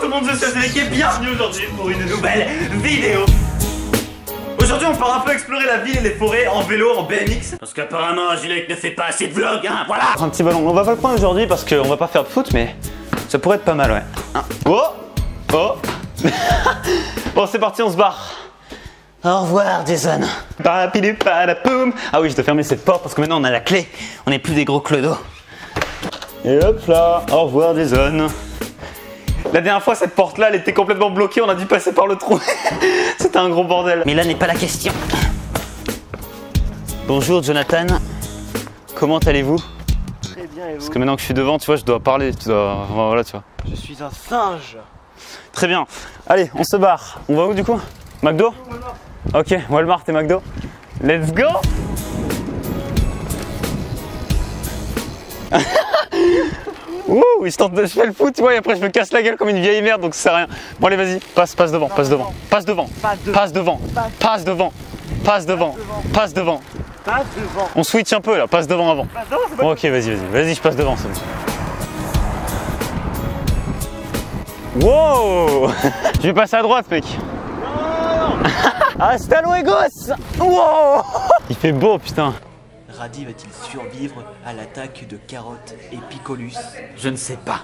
tout le monde, je suis Azélique et bienvenue aujourd'hui pour une nouvelle vidéo. Aujourd'hui on part un peu explorer la ville et les forêts en vélo, en BMX. Parce qu'apparemment Azélique ne fait pas assez de vlogs, hein, voilà. Un petit ballon, on va pas le prendre aujourd'hui parce qu'on va pas faire de foot, mais ça pourrait être pas mal, ouais. Oh. Oh. Bon c'est parti, on se barre. Au revoir Jason. Ah oui, je dois fermer cette porte parce que maintenant on a la clé. On n'est plus des gros clodos. Et hop là, au revoir Jason. La dernière fois cette porte là elle était complètement bloquée, on a dû passer par le trou. C'était un gros bordel. Mais là n'est pas la question. Bonjour Jonathan. Comment allez-vous? Très bien, et vous? Parce que maintenant que je suis devant, tu vois, je dois parler, voilà, tu vois. Je suis un singe. Très bien. Allez, on se barre. On va où du coup? McDo? Ok, Walmart et McDo. Let's go. Ouh, je fais le foot, tu vois, et après je me casse la gueule comme une vieille merde, donc ça sert à rien. Bon allez, vas-y, passe devant, passe devant, passe devant, passe devant, passe devant, passe devant, passe devant. Passe devant. On switch un peu là, passe devant avant. Passe devant, c'est pas... Bon, ok, vas-y, je passe devant, c'est bon. Wow. Je vais passer à droite, mec. Non. Hasta luego. Wow. Il fait beau, putain. Radi va-t-il survivre à l'attaque de Carotte et Picolus? Je ne sais pas.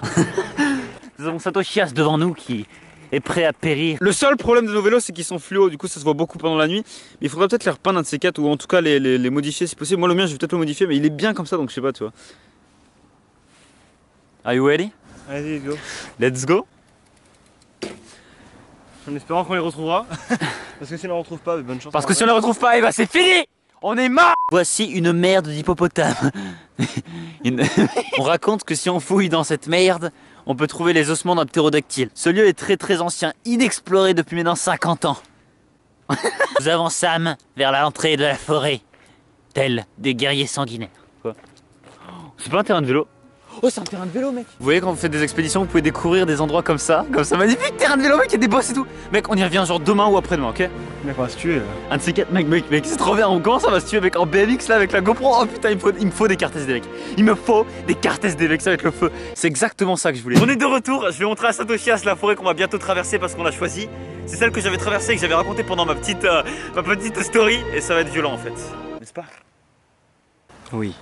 Nous avons Satoshias devant nous qui est prêt à périr. Le seul problème de nos vélos, c'est qu'ils sont fluo, du coup ça se voit beaucoup pendant la nuit. Mais il faudra peut-être les repeindre un de ces quatre, ou en tout cas les modifier si possible. Moi le mien, je vais peut-être le modifier, mais il est bien comme ça, donc je sais pas, tu vois. Are you ready? Allez, go. Let's go. En espérant qu'on les retrouvera. Parce que si on les retrouve pas, bonne chance. Parce que si on les retrouve pas, et bah c'est fini. On est mort. Voici une merde d'hippopotame. On raconte que si on fouille dans cette merde, on peut trouver les ossements d'un ptérodactyle. Ce lieu est très ancien, inexploré depuis maintenant 50 ans. Nous avançâmes vers l'entrée de la forêt, tels des guerriers sanguinaires. Quoi? C'est pas un terrain de vélo? Oh, c'est un terrain de vélo, mec. Vous voyez, quand vous faites des expéditions, vous pouvez découvrir des endroits comme ça magnifique, terrain de vélo, mec, il y a des boss et tout. Mec, on y revient genre demain ou après-demain, ok? Mec, on va se tuer là. Un de ces quatre, mec, c'est trop bien. On commence, on va se tuer, mec, en BMX là avec la GoPro. Oh putain, il me faut des cartes SD, mec. Il me faut des cartes SD, mec, ça va être le feu. C'est exactement ça que je voulais. On est de retour. Je vais montrer à Satoshias la forêt qu'on va bientôt traverser parce qu'on l'a choisie. C'est celle que j'avais traversée et que j'avais racontée pendant ma petite story. Et ça va être violent en fait. N'est-ce pas? Oui.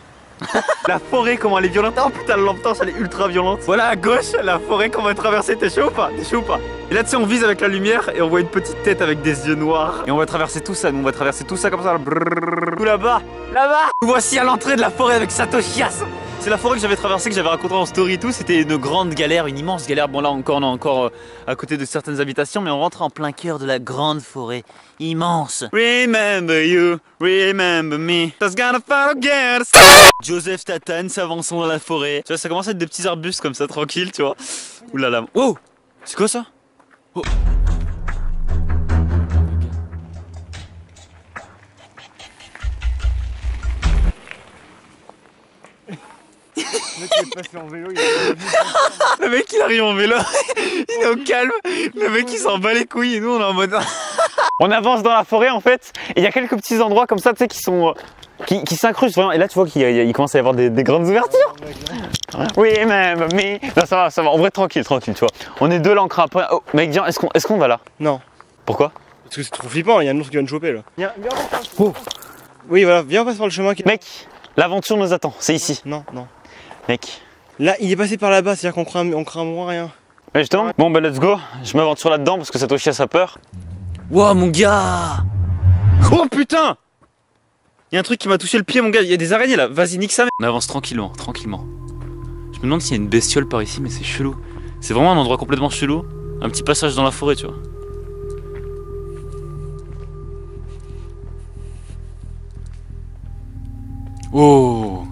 La forêt, comment elle est violente. Oh putain, la lampe torche, elle est ultra violente. Voilà à gauche, la forêt qu'on va traverser. T'es chaud ou pas? T'es chaud ou pas? Et là, tu sais, on vise avec la lumière et on voit une petite tête avec des yeux noirs. Et on va traverser tout ça, nous, on va traverser tout ça comme ça. Tout là-bas, là-bas. Nous voici à l'entrée de la forêt avec Satoshias. C'est la forêt que j'avais traversée, que j'avais raconté en story et tout. C'était une grande galère, une immense galère. Bon, là, on est encore à côté de certaines habitations, mais on rentre en plein cœur de la grande forêt. Immense. Remember you, remember me. Just gonna forget. Joseph Tatane s'avançant dans la forêt. Tu vois, ça commence à être des petits arbustes comme ça, tranquille, tu vois. Ouh là là. Oh, c'est quoi ça? Oh. Le mec il est passé en vélo, Le mec il arrive en vélo, il est au calme. Le mec il s'en bat les couilles et nous on est en mode. On avance dans la forêt en fait, et il y a quelques petits endroits comme ça, tu sais, qui sont. Qui s'incrustent vraiment, et là tu vois qu'il commence à y avoir des grandes ouvertures. Oui, même, mais. Non, ça va, en vrai, tranquille, tu vois. On est deux là, on craint après. Oh, mec, viens, est-ce qu'on va là? Non. Pourquoi? Parce que c'est trop flippant, il y a un ours qui va nous choper là. Viens, Oh. Oui, voilà, viens, on passe par le chemin qui. Mec, l'aventure nous attend, c'est ici. Non. Mec. Là, il est passé par là-bas, c'est-à-dire qu'on craint moins rien. Mais justement, bon bah let's go, je m'aventure là-dedans parce que Satoshias a peur. Wow mon gars. Oh putain. Il y a un truc qui m'a touché le pied mon gars, il y a des araignées là, vas-y nique ça. On avance tranquillement. Je me demande s'il y a une bestiole par ici mais c'est chelou. C'est vraiment un endroit complètement chelou, un petit passage dans la forêt tu vois. Oh.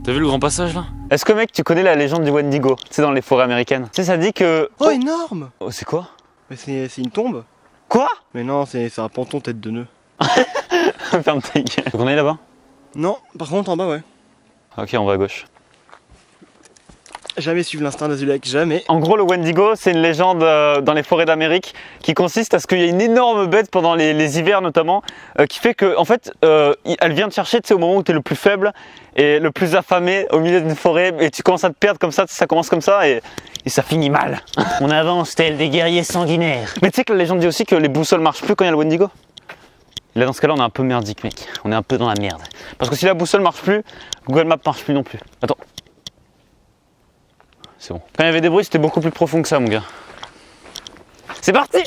T'as vu le grand passage là? Est-ce que mec tu connais la légende du Wendigo? Tu sais dans les forêts américaines. Tu sais ça dit que... Oh, énorme. Oh c'est quoi? Mais c'est une tombe. Quoi? Mais non, c'est un ponton tête de nœud. Ferme ta gueule. Faut qu'on aille là-bas? Non, par contre en bas ouais. Ok on va à gauche. Jamais suivre l'instinct d'Azulek, jamais. En gros, le Wendigo, c'est une légende dans les forêts d'Amérique qui consiste à ce qu'il y a une énorme bête pendant les hivers notamment qui fait que, en fait, elle vient te chercher, tu sais, au moment où tu es le plus faible et le plus affamé au milieu d'une forêt et tu commences à te perdre comme ça commence comme ça et ça finit mal. On avance tel des guerriers sanguinaires. Mais tu sais que la légende dit aussi que les boussoles marchent plus quand il y a le Wendigo. Là, dans ce cas-là, on est un peu merdique, mec. On est un peu dans la merde. Parce que si la boussole marche plus, Google Maps marche plus non plus. Attends. C'est bon. Quand il y avait des bruits, c'était beaucoup plus profond que ça, mon gars. C'est parti!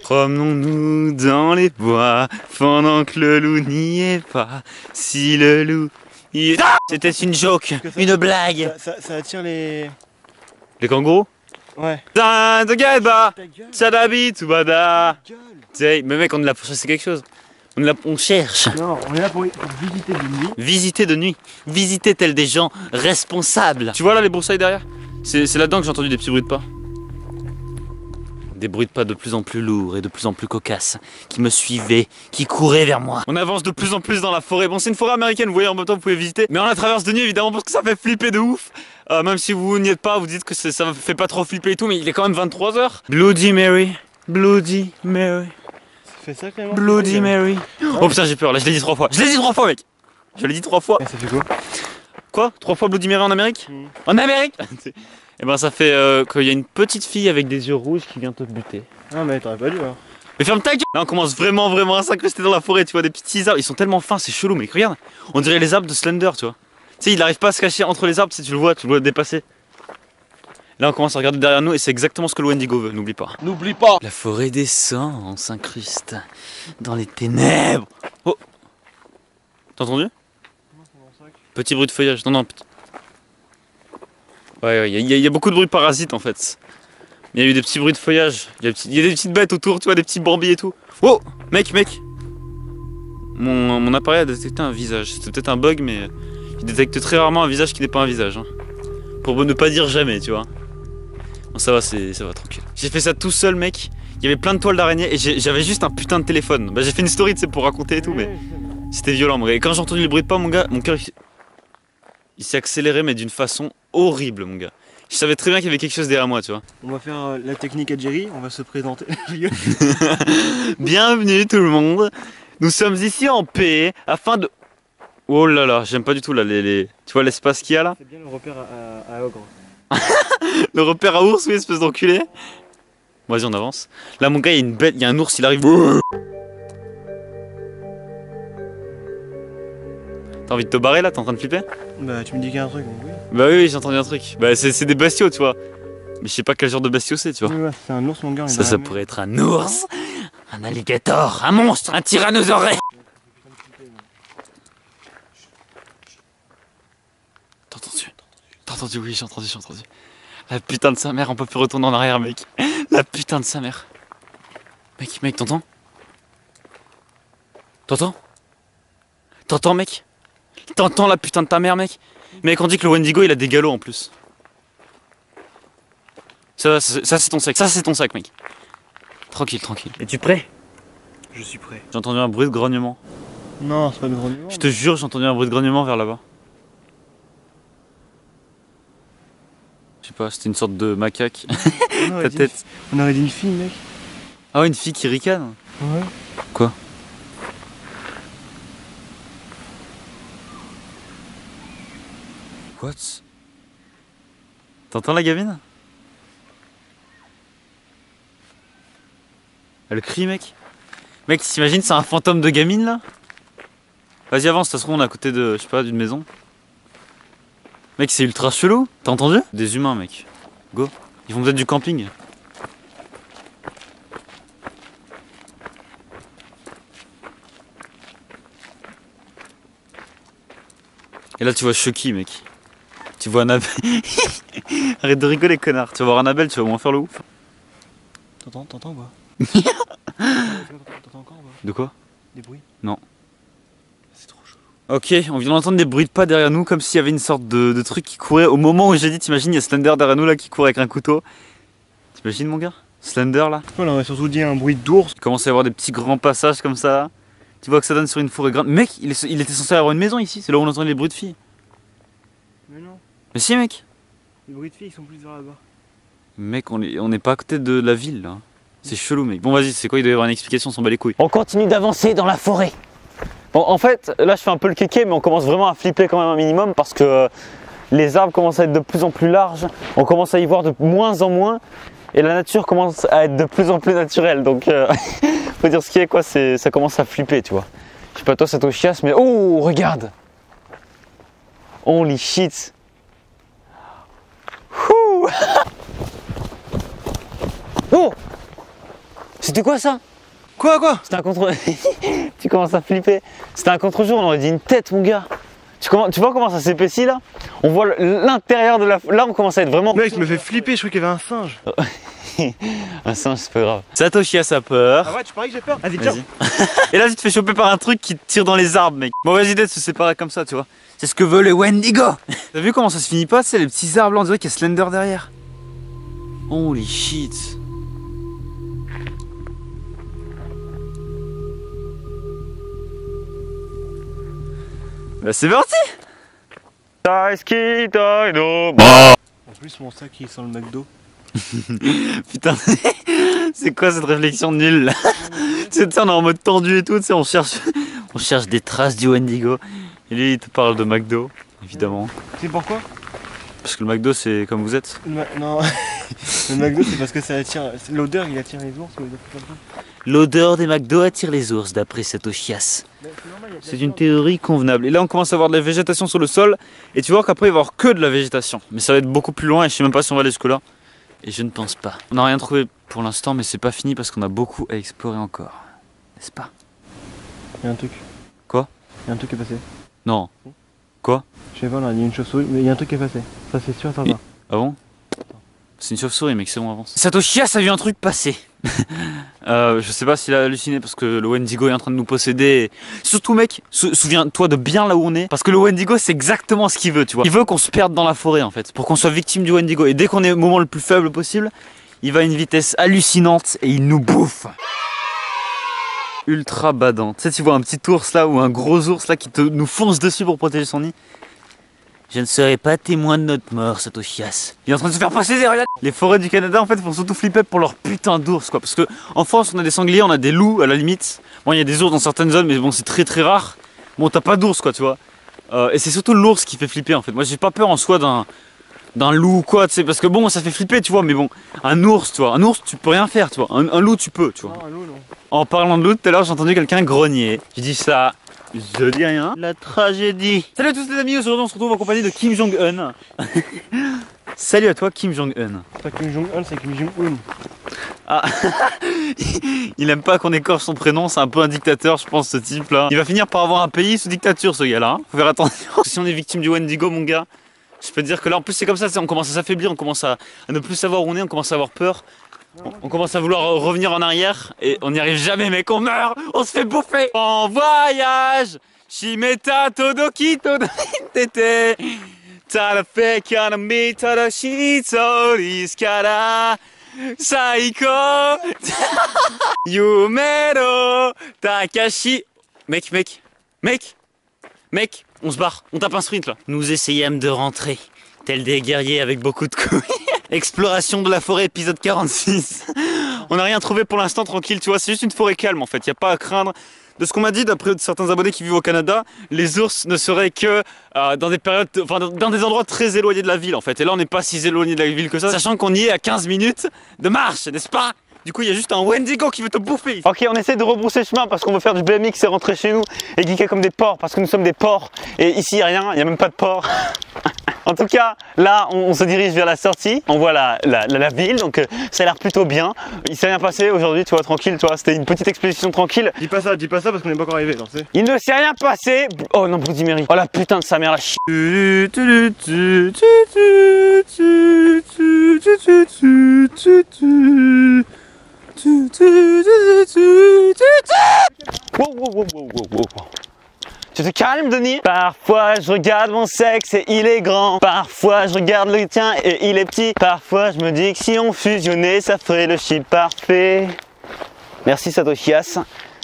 Promenons-nous dans les bois pendant que le loup n'y est pas. Si le loup y est... C'était une joke, une blague. Ça attire les... Les kangourous? Ouais. De Gaiba, Ta gueule. Sadabi, Tubada. Gueule. Mais mec, on est là pour chercher quelque chose. On cherche. Non, on est là pour visiter de nuit. Visiter de nuit. Visiter tels des gens responsables. Tu vois là les broussailles derrière? C'est là-dedans que j'ai entendu des petits bruits de pas. Des bruits de pas de plus en plus lourds et de plus en plus cocasses qui me suivaient, qui couraient vers moi. On avance de plus en plus dans la forêt. Bon, c'est une forêt américaine, vous voyez, en même temps vous pouvez visiter. Mais on la traverse de nuit évidemment parce que ça fait flipper de ouf. Même si vous n'y êtes pas, vous dites que ça fait pas trop flipper et tout, mais il est quand même 23 h. Bloody Mary, Bloody Mary, Ça fait ça quand même. Bloody Mary. Oh putain, j'ai peur, là je l'ai dit 3 fois. Je l'ai dit 3 fois, mec. Je l'ai dit 3 fois. Et ça fait quoi? Quoi? 3 fois Bloody Mary en Amérique? En Amérique? Et ben ça fait qu'il y a une petite fille avec des yeux rouges qui vient te buter. Ah mais t'aurais pas dû hein. Mais ferme ta gueule! Là on commence vraiment à s'incruster dans la forêt, tu vois des petits arbres, ils sont tellement fins, c'est chelou mec, regarde. On dirait les arbres de Slender, tu vois. Tu sais, il n'arrive pas à se cacher entre les arbres, si tu le vois dépasser. Là on commence à regarder derrière nous et c'est exactement ce que le Wendigo veut, n'oublie pas. N'oublie pas. La forêt descend, on s'incruste dans les ténèbres. Oh! T'as entendu? Petit bruit de feuillage, non petit. Ouais, il y a beaucoup de bruit de parasites en fait. Il y a eu des petits bruits de feuillage, il y a des petites bêtes autour, tu vois, des petits bambis et tout. Oh! Mec! Mon appareil a détecté un visage. C'était peut-être un bug, mais il détecte très rarement un visage qui n'est pas un visage. Hein. Pour ne pas dire jamais, tu vois. Bon, ça va, tranquille. J'ai fait ça tout seul, mec. Il y avait plein de toiles d'araignée et j'avais juste un putain de téléphone. Bah, j'ai fait une story, tu sais, pour raconter et tout, mais c'était violent, mon gars. Et quand j'ai entendu le bruit de pas, mon gars, mon cœur il s'est accéléré, mais d'une façon horrible, mon gars. Je savais très bien qu'il y avait quelque chose derrière moi, tu vois. On va faire la technique à Jerry, on va se présenter. Bienvenue tout le monde. Nous sommes ici en paix afin de... Oh là là, j'aime pas du tout là Tu vois l'espace qu'il y a là? C'est bien le repère à ogre. Le repère à ours, oui, espèce d'enculé. Vas-y, on avance. Là, mon gars, il y a une bête, il y a un ours, il arrive. T'as envie de te barrer là? T'es en train de flipper? Bah tu me dis qu'il y a un truc, donc oui. Bah oui, j'ai entendu un truc. Bah c'est des bestiaux, tu vois. Mais je sais pas quel genre de bestiaux c'est, tu vois. Ouais, c'est un ours mon gars. Ça pourrait être un ours, un alligator, un monstre, un tyrannosaure. T'as entendu? Oui, j'ai entendu. La putain de sa mère, on peut plus retourner en arrière, mec. La putain de sa mère. Mec, t'entends? T'entends, mec? T'entends la putain de ta mère, mec? Mec, on dit que le Wendigo, il a des galops en plus. Ça c'est ton sac. Ça, c'est ton sac, mec. Tranquille. Es-tu prêt? Je suis prêt. J'ai entendu un bruit de grognement. Non, c'est pas de grognement. Je te jure, j'ai entendu un bruit de grognement vers là-bas. Je sais pas, c'était une sorte de macaque. Ta tête. On aurait dit une fille, mec. Ah ouais, une fille qui ricane? Ouais. Quoi? What? T'entends la gamine? Elle crie, mec. Mec, t'imagines, c'est un fantôme de gamine là? Vas-y, avance, ça se trouve, on est à côté de, je sais pas, d'une maison. Mec, c'est ultra chelou. T'as entendu? Des humains, mec. Go. Ils font peut-être du camping. Et là, tu vois Chucky, mec. Tu vois Annabelle. Arrête de rigoler, connard. Tu vas voir Annabelle, tu vas au moins faire le ouf. T'entends ou pas? T'entends encore ou pas? De quoi? Des bruits? Non. C'est trop chaud. Ok, on vient d'entendre des bruits de pas derrière nous, comme s'il y avait une sorte de truc qui courait. Au moment où j'ai dit, t'imagines, il y a Slender derrière nous là qui court avec un couteau. T'imagines, mon gars? Slender là? Voilà, on va surtout dire un bruit d'ours. Il commence à y avoir des petits grands passages comme ça. Tu vois que ça donne sur une forêt grande. Mec, il était censé avoir une maison ici, c'est là où on entendait les bruits de filles. Mais non. Mais si, mec. Les bruits de filles, ils sont plus vers là-bas. Mec, on n'est pas à côté de la ville là. C'est chelou, mec. Bon, vas-y, c'est quoi? Il doit y avoir une explication, on s'en bat les couilles. On continue d'avancer dans la forêt. Bon, en fait, là je fais un peu le kéké, mais on commence vraiment à flipper quand même un minimum parce que les arbres commencent à être de plus en plus larges. On commence à y voir de moins en moins. Et la nature commence à être de plus en plus naturelle. Donc, faut dire ce qui est, quoi. Ça commence à flipper, tu vois. Je sais pas toi, Satoshi, mais oh, regarde! Holy shit! Ouh. Oh! C'était quoi ça? Quoi? C'était un contre... Tu commences à flipper. C'était un contre-jour, on aurait dit une tête, mon gars. Tu vois comment ça s'épaissit là? On voit l'intérieur de la... Là, on commence à être vraiment... Mec, ça me fait flipper, je crois qu'il y avait un singe. Un singe, c'est pas grave. Satoshi a sa peur. Ah ouais, tu paries que j'ai peur? Vas-y, tiens. Et là, tu te fais choper par un truc qui te tire dans les arbres, mec. Bon, vas-y, d'être se séparer comme ça, tu vois. C'est ce que veut le Wendigo. T'as vu comment ça se finit pas? C'est les petits arbres là, on dirait qu'il y a Slender derrière. Holy shit. Bah, c'est parti. En plus, mon sac il sent le McDo. Putain, c'est quoi cette réflexion nulle là? Tu sais, on est en mode tendu et tout, tu sais, on cherche des traces du Wendigo. Et lui, il te parle de McDo, évidemment. Tu sais pourquoi? Parce que le McDo, c'est comme vous êtes. Non, le McDo c'est parce que ça attire. L'odeur il attire les ours ou les trucs comme ça. L'odeur des McDo attire les ours, d'après Satoshias. C'est une théorie convenable. Et là, on commence à voir de la végétation sur le sol. Et tu vois qu'après, il va y avoir que de la végétation. Mais ça va être beaucoup plus loin et je sais même pas si on va aller jusque-là. Et je ne pense pas. On n'a rien trouvé pour l'instant, mais c'est pas fini parce qu'on a beaucoup à explorer encore. N'est-ce pas? Il y a un truc. Quoi? Il y a un truc qui est passé. Non. Quoi? Je sais pas, là, il y a une chauve-souris, mais il y a un truc qui est passé. Ça c'est sûr, ça va. Ah bon? C'est une chauve-souris, mec, c'est bon, avance. Satoshias a vu un truc passer. Je sais pas s'il a halluciné parce que le Wendigo est en train de nous posséder. Surtout, mec, souviens-toi de bien là où on est. Parce que le Wendigo, c'est exactement ce qu'il veut, tu vois. Il veut qu'on se perde dans la forêt, en fait, pour qu'on soit victime du Wendigo. Et dès qu'on est au moment le plus faible possible, il va à une vitesse hallucinante et il nous bouffe. Ultra badant. Tu sais, tu vois un petit ours là ou un gros ours là qui nous fonce dessus pour protéger son nid. Je ne serai pas témoin de notre mort, Satoshias. Il est en train de se faire posséder, regarde. Les forêts du Canada, en fait, font surtout flipper pour leur putain d'ours, quoi. Parce que en France, on a des sangliers, on a des loups, à la limite. Bon, il y a des ours dans certaines zones, mais bon, c'est très très rare. Bon, t'as pas d'ours, quoi, tu vois. Et c'est surtout l'ours qui fait flipper, en fait. Moi, j'ai pas peur en soi d'un loup ou quoi, tu sais. Parce que bon, ça fait flipper, tu vois. Mais bon, un ours, tu vois. Un ours, tu peux rien faire, tu vois. Un loup, tu peux, tu vois. Non, un loup, non. En parlant de loup, tout à l'heure, j'ai entendu quelqu'un grogner. J'ai dit ça. Je dis rien. La tragédie. Salut à tous les amis, aujourd'hui on se retrouve en compagnie de Kim Jong-un. Salut à toi Kim Jong-un. C'est pas Kim Jong-un, c'est Kim Jong-un. Ah, il aime pas qu'on écorche son prénom, c'est un peu un dictateur je pense ce type là. Il va finir par avoir un pays sous dictature ce gars là, hein. Faut faire attention. Si on est victime du Wendigo mon gars, je peux te dire que là en plus c'est comme ça, on commence à s'affaiblir, on commence à ne plus savoir où on est, on commence à avoir peur. On commence à vouloir revenir en arrière et on n'y arrive jamais mec, on meurt, on se fait bouffer. En voyage, Shimeta Todoki Todotete Tarafe Kanami Tadashi Tori's Kara Saiko Yumero Takashi. Mec, on se barre, on tape un sprint là. Nous essayâmes de rentrer, tels des guerriers avec beaucoup de couilles. Exploration de la forêt épisode 46. On n'a rien trouvé pour l'instant, tranquille, tu vois, c'est juste une forêt calme en fait, il n'y a pas à craindre. De ce qu'on m'a dit, d'après certains abonnés qui vivent au Canada, les ours ne seraient que dans des périodes, enfin dans des endroits très éloignés de la ville en fait. Et là on n'est pas si éloigné de la ville que ça, sachant qu'on y est à 15 minutes de marche, n'est-ce pas? Du coup il y a juste un Wendigo qui veut te bouffer. Ok, on essaie de rebrousser chemin parce qu'on veut faire du BMX et rentrer chez nous et geeker comme des porcs parce que nous sommes des porcs. Et ici il n'y a rien, il n'y a même pas de porcs. En tout cas, là, on se dirige vers la sortie. On voit la ville, donc ça a l'air plutôt bien. Il s'est rien passé aujourd'hui, tu vois, tranquille, tu vois. C'était une petite expédition tranquille. Dis pas ça parce qu'on n'est pas encore arrivé, non, c'est. Il ne s'est rien passé. Oh non, Bloody Mary. Oh la putain de sa mère, la ch... Wow. Tu te calmes, Denis? Parfois je regarde mon sexe et il est grand. Parfois je regarde le tien et il est petit. Parfois je me dis que si on fusionnait, ça ferait le chip parfait. Merci Satoshias.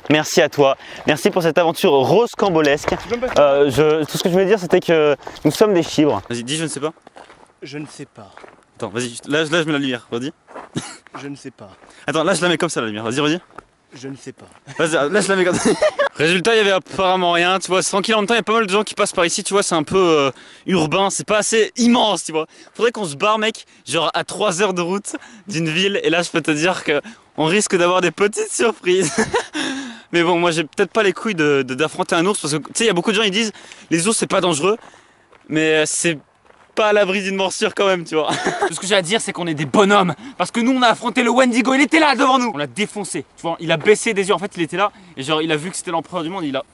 Merci à toi. Merci pour cette aventure rocambolesque. Tout ce que je voulais dire, c'était que nous sommes des chibres. Vas-y, dis je ne sais pas. Je ne sais pas. Attends, vas-y, là je mets la lumière, redis. Je ne sais pas. Attends, là je la mets comme ça la lumière, vas-y, redis. Je ne sais pas. Vas-y, là je la mets comme ça. Résultat, il y avait apparemment rien, tu vois, c'est tranquille. En même temps, il y a pas mal de gens qui passent par ici, tu vois, c'est un peu urbain, c'est pas assez immense, tu vois. Faudrait qu'on se barre, mec, genre à 3 heures de route d'une ville, et là je peux te dire que on risque d'avoir des petites surprises. Mais bon, moi j'ai peut-être pas les couilles d'affronter un ours, parce que tu sais, il y a beaucoup de gens qui disent les ours c'est pas dangereux, mais c'est pas à l'abri d'une morsure quand même, tu vois. Tout ce que j'ai à dire, c'est qu'on est des bonhommes. Parce que nous, on a affronté le Wendigo, il était là devant nous. On l'a défoncé, tu vois. Il a baissé des yeux, en fait, il était là. Et genre, il a vu que c'était l'empereur du monde, il a